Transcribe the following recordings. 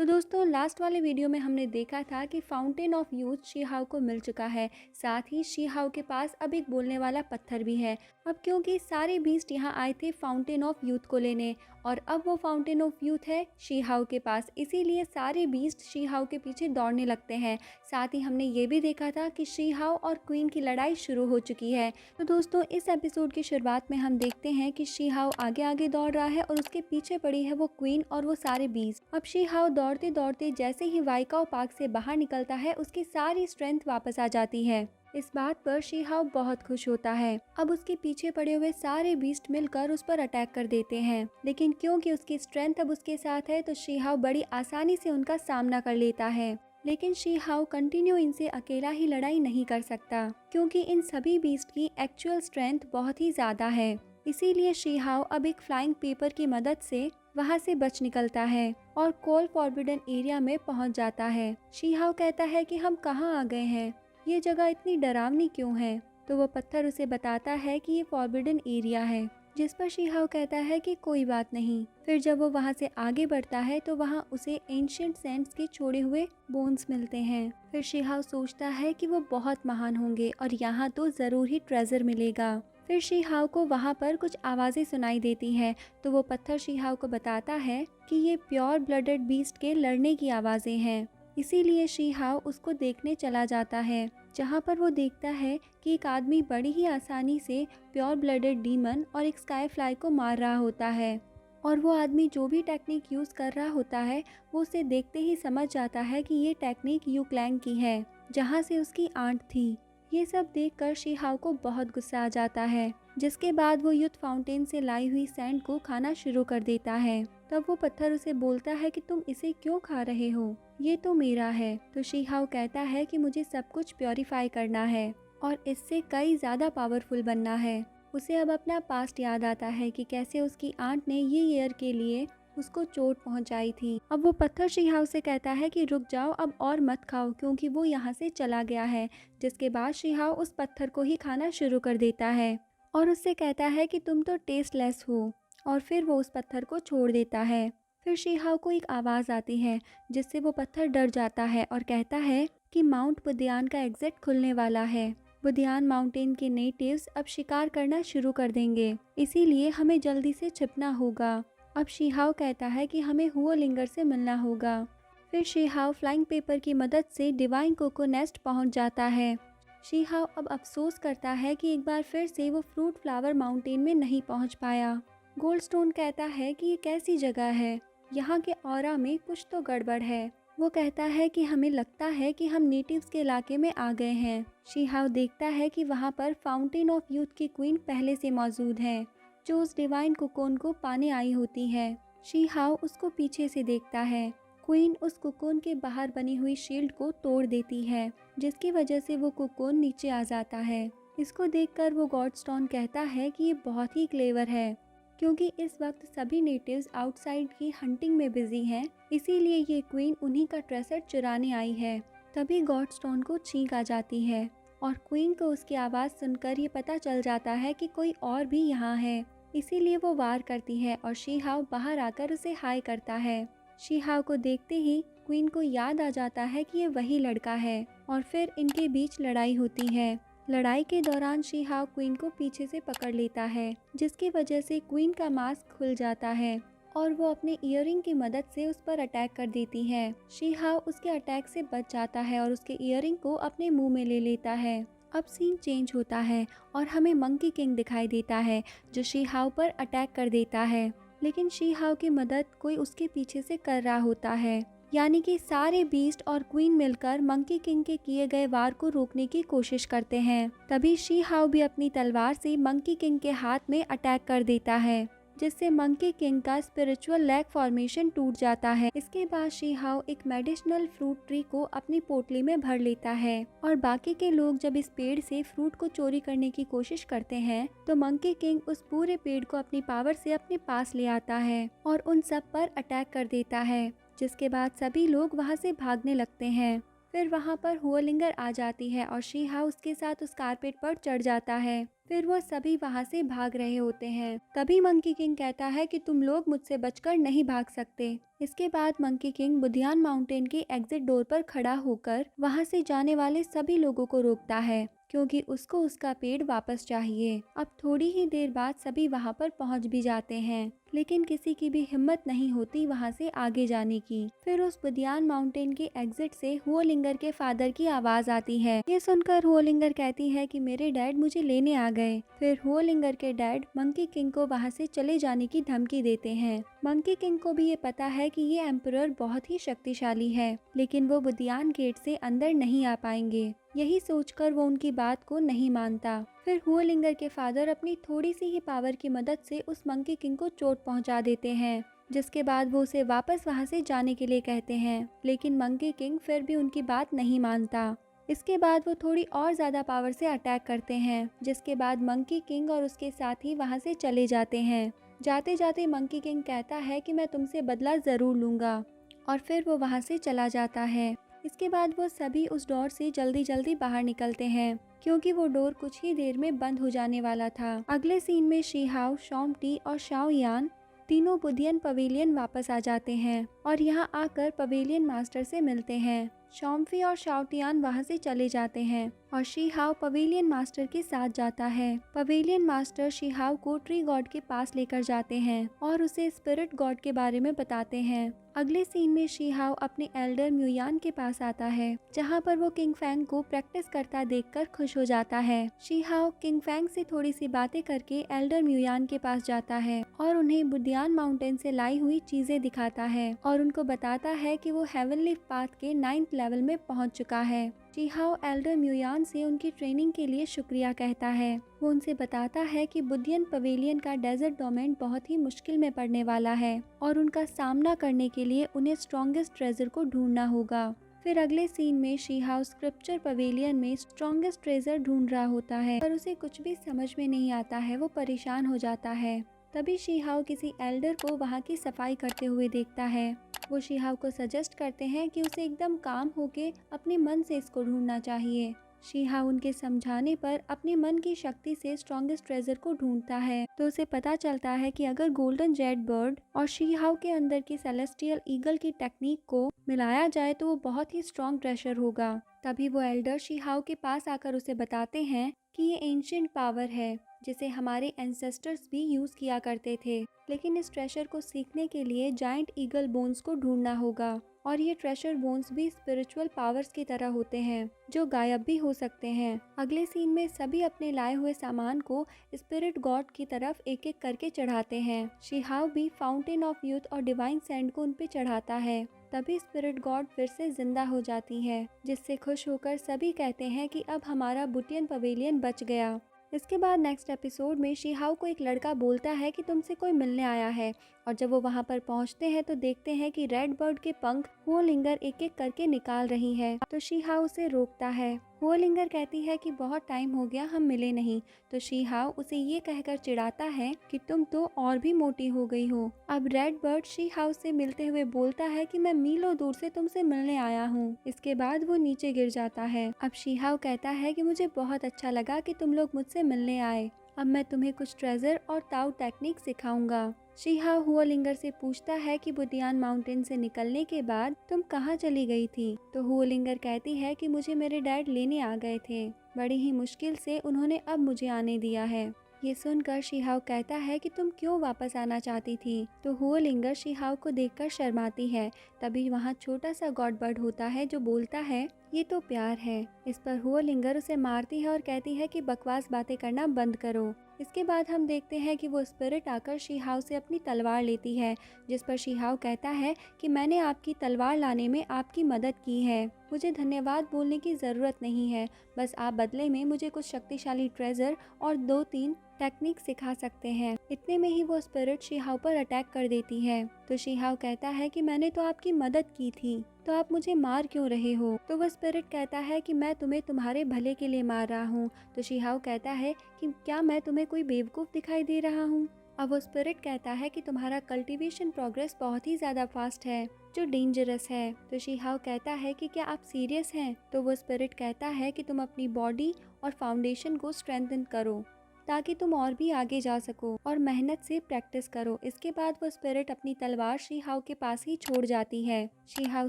तो दोस्तों लास्ट वाले वीडियो में हमने देखा था कि फाउंटेन ऑफ यूथ शी-हाओ को मिल चुका है। साथ ही शी-हाओ के पास अब एक बोलने वाला पत्थर भी है। अब क्योंकि सारे बीस्ट यहाँ आए थे फाउंटेन ऑफ यूथ को लेने और अब वो फाउंटेन ऑफ यूथ है शी-हाओ के पास, इसीलिए सारे बीस्ट शी-हाओ के पीछे दौड़ने लगते हैं। साथ ही हमने ये भी देखा था कि शी-हाओ और क्वीन की लड़ाई शुरू हो चुकी है। तो दोस्तों इस एपिसोड की शुरुआत में हम देखते हैं कि शी-हाओ आगे आगे दौड़ रहा है और उसके पीछे पड़ी है वो क्वीन और वो सारे बीस्ट। अब शी-हाओ दौड़ते दौड़ते जैसे ही वाइकाओ पार्क से बाहर निकलता है उसकी सारी स्ट्रेंथ वापस आ जाती है। इस बात पर शी-हाओ बहुत खुश होता है। अब उसके पीछे पड़े हुए सारे बीस्ट मिलकर उस पर अटैक कर देते हैं, लेकिन क्योंकि उसकी स्ट्रेंथ अब उसके साथ है तो शी-हाओ बड़ी आसानी से उनका सामना कर लेता है। लेकिन शी-हाओ कंटिन्यू इनसे अकेला ही लड़ाई नहीं कर सकता, क्योंकि इन सभी बीस्ट की एक्चुअल स्ट्रेंथ बहुत ही ज्यादा है। इसीलिए शी-हाओ अब एक फ्लाइंग पेपर की मदद से वहां से बच निकलता है और कोल फॉरबिडन एरिया में पहुंच जाता है। शी-हाओ कहता है कि हम कहाँ आ गए हैं, ये जगह इतनी डरावनी क्यों है? तो वो पत्थर उसे बताता है कि ये फॉरबिडन एरिया है, जिस पर शी-हाओ कहता है कि कोई बात नहीं। फिर जब वो वहाँ से आगे बढ़ता है तो वहाँ उसे एंशिएंट सेंट्स के छोड़े हुए बोन्स मिलते हैं। फिर शी-हाओ सोचता है कि वो बहुत महान होंगे और यहाँ तो जरूर ही ट्रेजर मिलेगा। फिर शी-हाओ को वहाँ पर कुछ आवाज़ें सुनाई देती हैं, तो वो पत्थर शी-हाओ को बताता है कि ये प्योर ब्लडेड बीस्ट के लड़ने की आवाज़ें हैं। इसीलिए शी-हाओ उसको देखने चला जाता है, जहाँ पर वो देखता है कि एक आदमी बड़ी ही आसानी से प्योर ब्लडेड डीमन और एक स्काई फ्लाई को मार रहा होता है। और वो आदमी जो भी टेक्निक यूज़ कर रहा होता है वो उसे देखते ही समझ जाता है कि ये टेक्निक यू क्लैंग की है, जहाँ से उसकी आंट थी। ये सब देखकर शी-हाओ को बहुत गुस्सा आ जाता है, जिसके बाद वो यूथ फाउंटेन से लाई हुई सैंड को खाना शुरू कर देता है। तब वो पत्थर उसे बोलता है कि तुम इसे क्यों खा रहे हो, ये तो मेरा है। तो शी-हाओ कहता है कि मुझे सब कुछ प्योरीफाई करना है और इससे कई ज़्यादा पावरफुल बनना है। उसे अब अपना पास्ट याद आता है कि कैसे उसकी आंट ने ये ईयर के लिए उसको चोट पहुंचाई थी। अब वो पत्थर शी-हाओ से कहता है कि रुक जाओ अब और मत खाओ, क्योंकि वो यहाँ से चला गया है। जिसके बाद शी-हाओ उस पत्थर को ही खाना शुरू कर देता है और उससे कहता है कि तुम तो टेस्टलेस हो, और फिर वो उस पत्थर को छोड़ देता है। फिर शी-हाओ को एक आवाज़ आती है जिससे वो पत्थर डर जाता है और कहता है कि माउंट बुदियान का एग्जिट खुलने वाला है। बुदियान माउंटेन के नेटिव्स अब शिकार करना शुरू कर देंगे, इसीलिए हमें जल्दी से छिपना होगा। अब शी-हाओ कहता है कि हमें हुओलिंगर से मिलना होगा। फिर शी-हाओ फ्लाइंग पेपर की मदद से डिवाइन कोको नेस्ट पहुंच जाता है। शी-हाओ अब अफसोस करता है कि एक बार फिर से वो फ्रूट फ्लावर माउंटेन में नहीं पहुंच पाया। गोल्डस्टोन कहता है कि ये कैसी जगह है, यहाँ के ऑरा में कुछ तो गड़बड़ है। वो कहता है कि हमें लगता है कि हम नेटिव्स के इलाके में आ गए हैं। शी-हाओ देखता है कि वहाँ पर फाउंटेन ऑफ यूथ की क्वीन पहले से मौजूद है, जो उस डिवाइन कोकोन को पाने आई होती है। शी-हाओ उसको पीछे से देखता है। क्वीन उस कोकोन के बाहर बनी हुई शील्ड को तोड़ देती है, जिसकी वजह से वो कोकोन नीचे आ जाता है। इसको देखकर वो गॉडस्टोन कहता है कि ये बहुत ही क्लेवर है, क्योंकि इस वक्त सभी नेटिव्स आउटसाइड की हंटिंग में बिजी हैं, इसीलिए ये क्वीन उन्हीं का ट्रेसर चुराने आई है। तभी गॉडस्टोन को छींक आ जाती है और क्वीन को उसकी आवाज़ सुनकर ये पता चल जाता है कि कोई और भी यहाँ है, इसीलिए वो वार करती है और शी-हाओ बाहर आकर उसे हाय करता है। शी-हाओ को देखते ही क्वीन को याद आ जाता है कि ये वही लड़का है और फिर इनके बीच लड़ाई होती है। लड़ाई के दौरान शी-हाओ क्वीन को पीछे से पकड़ लेता है, जिसकी वजह से क्वीन का मास्क खुल जाता है और वो अपने इयररिंग की मदद से उस पर अटैक कर देती है। शी-हाओ उसके अटैक से बच जाता है और उसके इयररिंग को अपने मुंह में ले लेता है। अब सीन चेंज होता है और हमें मंकी किंग दिखाई देता है, जो शी-हाओ पर अटैक कर देता है, लेकिन शी-हाओ की मदद कोई उसके पीछे से कर रहा होता है। यानी कि सारे बीस्ट और क्वीन मिलकर मंकी किंग के किए गए वार को रोकने की कोशिश करते हैं। तभी शी-हाओ भी अपनी तलवार से मंकी किंग के हाथ में अटैक कर देता है, जिससे मंकी किंग का स्पिरिचुअल लेग फॉर्मेशन टूट जाता है। इसके बाद शी-हाओ एक मेडिसिनल फ्रूट ट्री को अपनी पोटली में भर लेता है और बाकी के लोग जब इस पेड़ से फ्रूट को चोरी करने की कोशिश करते हैं तो मंकी किंग उस पूरे पेड़ को अपनी पावर से अपने पास ले आता है और उन सब पर अटैक कर देता है, जिसके बाद सभी लोग वहां से भागने लगते हैं। फिर वहां पर हुओलिंगर आ जाती है और शी-हाओ उसके साथ उस कारपेट पर चढ़ जाता है। फिर वो सभी वहाँ से भाग रहे होते हैं। तभी मंकी किंग कहता है कि तुम लोग मुझसे बचकर नहीं भाग सकते। इसके बाद मंकी किंग बुधियान माउंटेन के एग्जिट डोर पर खड़ा होकर वहाँ से जाने वाले सभी लोगों को रोकता है, क्योंकि उसको उसका पेड़ वापस चाहिए। अब थोड़ी ही देर बाद सभी वहाँ पर पहुँच भी जाते हैं, लेकिन किसी की भी हिम्मत नहीं होती वहाँ से आगे जाने की। फिर उस बुधियान माउंटेन के एग्जिट से हुओलिंगर के फादर की आवाज आती है। ये सुनकर हुओलिंगर कहती है कि मेरे डैड मुझे लेने आ गए। फिर हुओलिंगर के डैड मंकी किंग को वहाँ से चले जाने की धमकी देते हैं। मंकी किंग को भी ये पता है कि ये एम्परर बहुत ही शक्तिशाली है, लेकिन वो बुधियान गेट से अंदर नहीं आ पाएंगे। यही सोचकर वो उनकी बात को नहीं मानता। फिर हुओलिंगर के फादर अपनी थोड़ी सी ही पावर की मदद से उस मंकी किंग को चोट पहुंचा देते हैं, जिसके बाद वो उसे वापस वहां से जाने के लिए कहते हैं, लेकिन मंकी किंग फिर भी उनकी बात नहीं मानता। इसके बाद वो थोड़ी और ज्यादा पावर से अटैक करते हैं, जिसके बाद मंकी किंग और उसके साथी वहां से चले जाते हैं। जाते जाते मंकी किंग कहता है कि मैं तुमसे बदला जरूर लूंगा, और फिर वो वहां से चला जाता है। इसके बाद वो सभी उस डोर से जल्दी जल्दी बाहर निकलते हैं, क्योंकि वो डोर कुछ ही देर में बंद हो जाने वाला था। अगले सीन में शीहाओ, शॉम्टी और शाओ यान तीनों बुधियन पवेलियन वापस आ जाते हैं और यहाँ आकर पवेलियन मास्टर से मिलते हैं। शॉम्फी और शाओटियान वहाँ से चले जाते हैं और शीहाओ पवेलियन मास्टर के साथ जाता है। पवेलियन मास्टर शीहाओ को ट्री गॉड के पास लेकर जाते हैं और उसे स्पिरिट गॉड के बारे में बताते हैं। अगले सीन में शीहाओ अपने एल्डर म्यूयान के पास आता है, जहाँ पर वो किंग फैंग को प्रैक्टिस करता देखकर खुश हो जाता है। शीहाओ किंग फैंग से थोड़ी सी बातें करके एल्डर म्यूयान के पास जाता है और उन्हें बुधियान माउंटेन से लाई हुई चीजें दिखाता है और उनको बताता है कि वो हेवनली पाथ के 9th लेवल में पहुंच चुका है। शीहाओ एल्डर म्यूयान से उनकी ट्रेनिंग के लिए शुक्रिया कहता है। वो उनसे बताता है कि बुधियन पवेलियन का डेजर्ट डोमेन बहुत ही मुश्किल में पड़ने वाला है और उनका सामना करने के लिए उन्हें स्ट्रॉन्गेस्ट ट्रेजर को ढूंढना होगा। फिर अगले सीन में शीहाओ स्क्रिप्चर पवेलियन में स्ट्रॉन्गेस्ट ट्रेजर ढूंढ रहा होता है, पर उसे कुछ भी समझ में नहीं आता है। वो परेशान हो जाता है। तभी शीहाओ किसी एल्डर को वहाँ की सफाई करते हुए देखता है। वो शीहाओ को सजेस्ट करते हैं कि उसे एकदम काम होके अपने मन से इसको ढूंढना चाहिए। शीहाओ उनके समझाने पर अपने मन की शक्ति से स्ट्रॉन्गेस्ट ट्रेजर को ढूंढता है, तो उसे पता चलता है कि अगर गोल्डन जेट बर्ड और शीहाओ के अंदर की सेलेस्टियल ईगल की टेक्निक को मिलाया जाए तो वो बहुत ही स्ट्रॉन्ग ट्रेजर होगा। तभी वो एल्डर शीहाओ के पास आकर उसे बताते हैं कि ये एंशिएंट पावर है जिसे हमारे एंसेस्टर्स भी यूज किया करते थे, लेकिन इस ट्रेजर को सीखने के लिए जायंट ईगल बोन्स को ढूंढना होगा और ये ट्रेजर बोन्स भी स्पिरिचुअल पावर्स की तरह होते हैं जो गायब भी हो सकते हैं। अगले सीन में सभी अपने लाए हुए सामान को स्पिरिट गॉड की तरफ एक एक करके चढ़ाते हैं। शीहाओ भी फाउंटेन ऑफ यूथ और डिवाइन सैंड को उन पे चढ़ाता है। तभी स्पिरिट गॉड फिर से जिंदा हो जाती है, जिससे खुश होकर सभी कहते हैं कि अब हमारा बुटियन पवेलियन बच गया। इसके बाद नेक्स्ट एपिसोड में शीहाओ को एक लड़का बोलता है कि तुमसे कोई मिलने आया है, और जब वो वहाँ पर पहुँचते हैं तो देखते हैं कि रेड बर्ड के पंख हुओलिंगर एक एक करके निकाल रही है, तो शीहाओ उसे रोकता है। हुओलिंगर कहती है कि बहुत टाइम हो गया हम मिले नहीं, तो शीहाओ उसे ये कहकर चिढ़ाता है कि तुम तो और भी मोटी हो गई हो। अब रेड बर्ड शीहाओ से मिलते हुए बोलता है कि मैं मीलों दूर से तुमसे मिलने आया हूँ। इसके बाद वो नीचे गिर जाता है। अब शीहाओ कहता है कि मुझे बहुत अच्छा लगा कि तुम लोग मुझसे मिलने आए। अब मैं तुम्हें कुछ ट्रेजर और ताऊ टेक्निक सिखाऊंगा। शीहाओ हुओलिंगर से पूछता है कि बुधियान माउंटेन से निकलने के बाद तुम कहाँ चली गई थी, तो हुओलिंगर कहती है कि मुझे मेरे डैड लेने आ गए थे, बड़ी ही मुश्किल से उन्होंने अब मुझे आने दिया है। ये सुनकर शीहाओ कहता है कि तुम क्यों वापस आना चाहती थी, तो हुओलिंगर शीहाओ को देखकर शर्माती है। तभी वहाँ छोटा सा गॉड बर्ड होता है जो बोलता है ये तो प्यार है। इस पर हुओलिंगर उसे मारती है और कहती है कि बकवास बातें करना बंद करो। इसके बाद हम देखते हैं कि वो स्पिरिट आकर शीहाओ से अपनी तलवार लेती है, जिस पर शीहाओ कहता है कि मैंने आपकी तलवार लाने में आपकी मदद की है, मुझे धन्यवाद बोलने की ज़रूरत नहीं है, बस आप बदले में मुझे कुछ शक्तिशाली ट्रेजर और 2-3 टेक्निक सिखा सकते हैं। इतने में ही वो स्पिरिट शीहाओ पर अटैक कर देती है, तो शीहाओ कहता है कि मैंने तो आपकी मदद की थी, तो आप मुझे मार क्यों रहे हो। तो वह स्पिरिट कहता है कि मैं तुम्हें तुम्हारे भले के लिए मार रहा हूँ। तो शीहाओ कहता है कि क्या मैं तुम्हें कोई बेवकूफ़ दिखाई दे रहा हूँ। अब वो स्पिरिट कहता है कि तुम्हारा कल्टीवेशन प्रोग्रेस बहुत ही ज़्यादा फास्ट है जो डेंजरस है। तो शीहाओ कहता है कि क्या आप सीरियस हैं। तो वो स्पिरिट कहता है कि तुम अपनी बॉडी और फाउंडेशन को स्ट्रेंथन करो। ताकि तुम और भी आगे जा सको और मेहनत से प्रैक्टिस करो। इसके बाद वो स्पिरिट अपनी तलवार शीहाओ के पास ही छोड़ जाती है। शीहाओ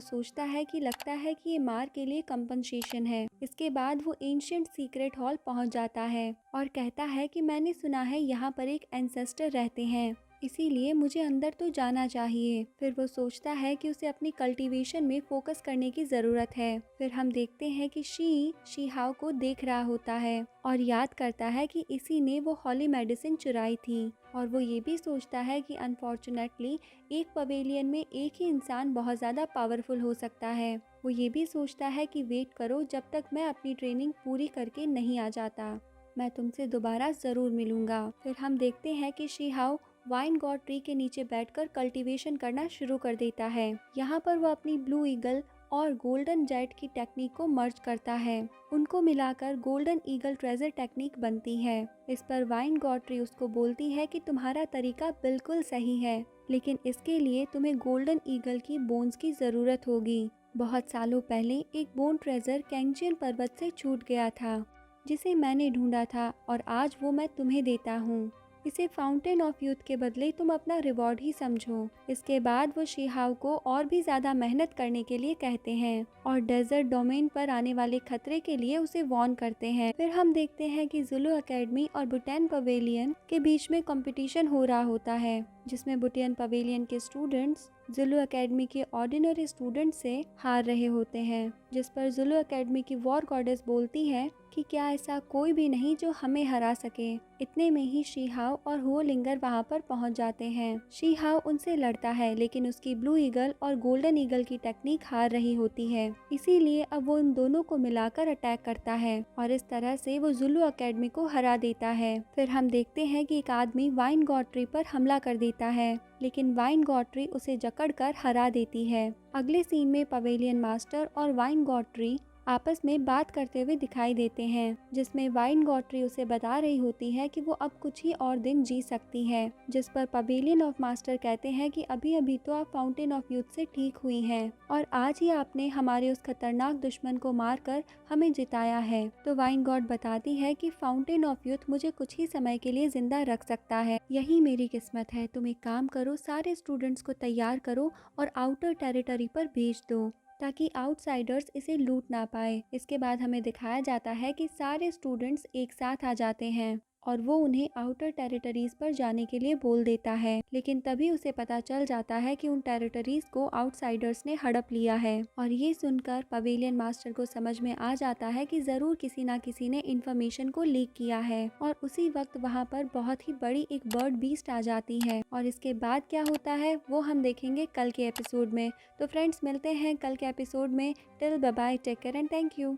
सोचता है कि लगता है कि ये मार के लिए कंपनसेशन है। इसके बाद वो एंशिएंट सीक्रेट हॉल पहुंच जाता है और कहता है कि मैंने सुना है यहाँ पर एक एंसेस्टर रहते हैं, इसीलिए मुझे अंदर तो जाना चाहिए। फिर वो सोचता है कि उसे अपनी कल्टीवेशन में फोकस करने की ज़रूरत है। फिर हम देखते हैं कि शीहाओ को देख रहा होता है और याद करता है कि इसी ने वो हॉली मेडिसिन चुराई थी। और वो ये भी सोचता है कि अनफॉर्चुनेटली एक पवेलियन में एक ही इंसान बहुत ज़्यादा पावरफुल हो सकता है। वो ये भी सोचता है कि वेट करो जब तक मैं अपनी ट्रेनिंग पूरी करके नहीं आ जाता, मैं तुमसे दोबारा ज़रूर मिलूंगा। फिर हम देखते हैं कि शीहाओ वाइन गॉड ट्री के नीचे बैठकर कल्टीवेशन करना शुरू कर देता है। यहाँ पर वो अपनी ब्लू ईगल और गोल्डन जेट की टेक्निक को मर्ज करता है। उनको मिलाकर गोल्डन ईगल ट्रेजर टेक्निक बनती है। इस पर वाइन गॉड ट्री उसको बोलती है कि तुम्हारा तरीका बिल्कुल सही है, लेकिन इसके लिए तुम्हें गोल्डन ईगल की बोन्स की ज़रूरत होगी। बहुत सालों पहले एक बोन ट्रेजर कैंगजियन पर्वत से छूट गया था, जिसे मैंने ढूंढा था और आज वो मैं तुम्हें देता हूँ। इसे फाउंटेन ऑफ यूथ के बदले तुम अपना रिवॉर्ड ही समझो। इसके बाद वो शीहाओ को और भी ज्यादा मेहनत करने के लिए कहते हैं और डेजर्ट डोमेन पर आने वाले खतरे के लिए उसे वार्न करते हैं। फिर हम देखते हैं कि जुलू एकेडमी और बुटेन पवेलियन के बीच में कंपटीशन हो रहा होता है, जिसमें बुटेन पवेलियन के स्टूडेंट्स जुलू एकेडमी के ऑर्डिनरी स्टूडेंट से हार रहे होते हैं, जिस पर जुलू एकेडमी की वॉर गॉडेस बोलती है कि क्या ऐसा कोई भी नहीं जो हमें हरा सके। इतने में ही शीहाओ और हुओ लिंगर वहां पर पहुंच जाते हैं। शीहाओ उनसे लड़ता है, लेकिन उसकी ब्लू ईगल और गोल्डन ईगल की टेक्निक हार रही होती है, इसीलिए अब वो उन दोनों को मिलाकर अटैक करता है और इस तरह से वो जुलू एकेडमी को हरा देता है। फिर हम देखते हैं कि एक आदमी वाइन गॉड ट्री पर हमला कर देता है, लेकिन वाइन गॉड ट्री उसे जकड़कर हरा देती है। अगले सीन में पवेलियन मास्टर और वाइन गॉड ट्री आपस में बात करते हुए दिखाई देते हैं, जिसमें वाइन गॉड ट्री उसे बता रही होती है कि वो अब कुछ ही और दिन जी सकती है, जिस पर पवेलियन ऑफ मास्टर कहते हैं कि अभी अभी तो आप फाउंटेन ऑफ यूथ से ठीक हुई हैं और आज ही आपने हमारे उस खतरनाक दुश्मन को मारकर हमें जिताया है। तो वाइन गॉड बताती है कि फाउंटेन ऑफ यूथ मुझे कुछ ही समय के लिए जिंदा रख सकता है, यही मेरी किस्मत है। तुम एक काम करो, सारे स्टूडेंट्स को तैयार करो और आउटर टेरिटरी पर भेज दो, ताकि आउटसाइडर्स इसे लूट ना पाए। इसके बाद हमें दिखाया जाता है कि सारे स्टूडेंट्स एक साथ आ जाते हैं और वो उन्हें आउटर टेरिटरीज पर जाने के लिए बोल देता है, लेकिन तभी उसे पता चल जाता है कि उन टेरिटरीज को आउटसाइडर्स ने हड़प लिया है। और ये सुनकर पवेलियन मास्टर को समझ में आ जाता है कि जरूर किसी ना किसी ने इन्फॉर्मेशन को लीक किया है और उसी वक्त वहाँ पर बहुत ही बड़ी एक बर्ड बीस्ट आ जाती है। और इसके बाद क्या होता है वो हम देखेंगे कल के एपिसोड में। तो फ्रेंड्स, मिलते हैं कल के एपिसोड में। Till bye bye, take care and thank you.